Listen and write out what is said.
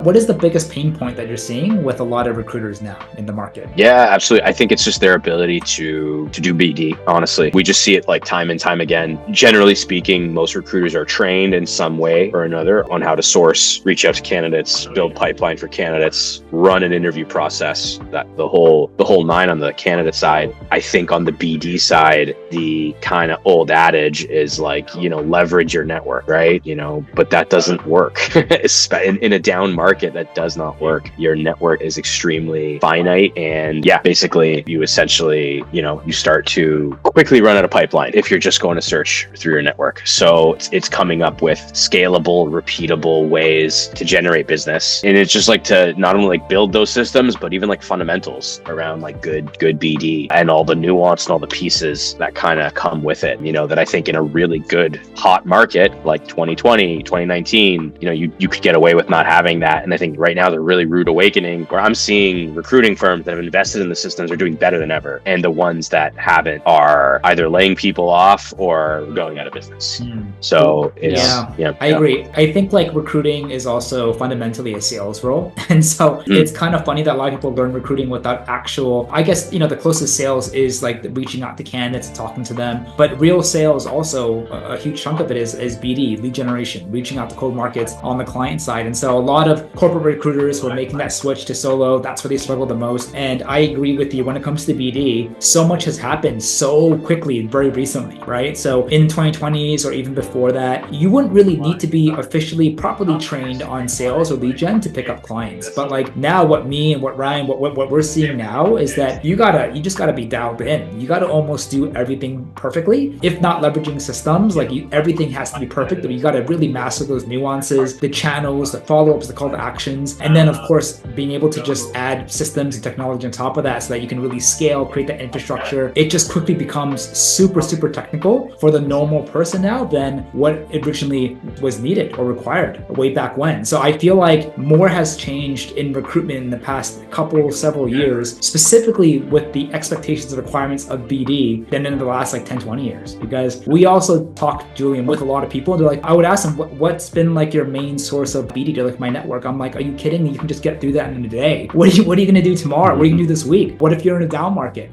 What is the biggest pain point that you're seeing with a lot of recruiters now in the market? Yeah, absolutely. I think it's just their ability to do BD. Honestly, we just see it like time and time again. Generally speaking, most recruiters are trained in some way or another on how to source, reach out to candidates, build pipeline for candidates, run an interview process, that the whole nine on the candidate side. I think on the BD side, the kind of old adage is like, leverage your network, right? But that doesn't work. In a down market, that does not work. Your network is extremely finite, and basically you essentially, you start to quickly run out of pipeline if you're just going to search through your network. So it's coming up with scalable, repeatable ways to generate business. And it's just like to not only like build those systems, but even like fundamentals around like good BD and all the nuance and all the pieces that kind of come with it, that I think in a really good hot market like 2020, 2019, you could get away with not having that. And I think right now, the really rude awakening where I'm seeing recruiting firms that have invested in the systems are doing better than ever. And the ones that haven't are either laying people off or going out of business. So I agree. I think like recruiting is also fundamentally a sales role. And so it's kind of funny that a lot of people learn recruiting without I guess, the closest sales is like reaching out to candidates and talking to them. But real sales also, a huge chunk of it is BD, lead generation, reaching out to cold markets on the client side. And so a lot of corporate recruiters who are making that switch to solo, that's where they struggle the most. And I agree with you when it comes to BD, so much has happened so quickly very recently, right? So in 2020s or even before that, you wouldn't really need to be officially properly trained on sales or lead gen to pick up clients. But like now what me and what Ryan, what we're seeing now is that you just gotta be dialed in. You gotta almost do everything perfectly. If not leveraging systems, like everything has to be perfect, but you gotta really master those nuances, the channels, the follow-ups, the call to actions. And then of course, being able to just add systems and technology on top of that so that you can really scale, create that infrastructure. It just quickly becomes super, super technical for the normal person now than what originally was needed or required way back when. So I feel like more has changed in recruitment in the past several years, specifically with the expectations and requirements of BD than in the last like 10, 20 years. Because we also talked, Julian, with a lot of people and they're like, I would ask them, what's been like your main source of BD? They're like, my network. I'm like, are you kidding me? You can just get through that in a day. What are you going to do tomorrow? What are you going to do this week? What if you're in a down market?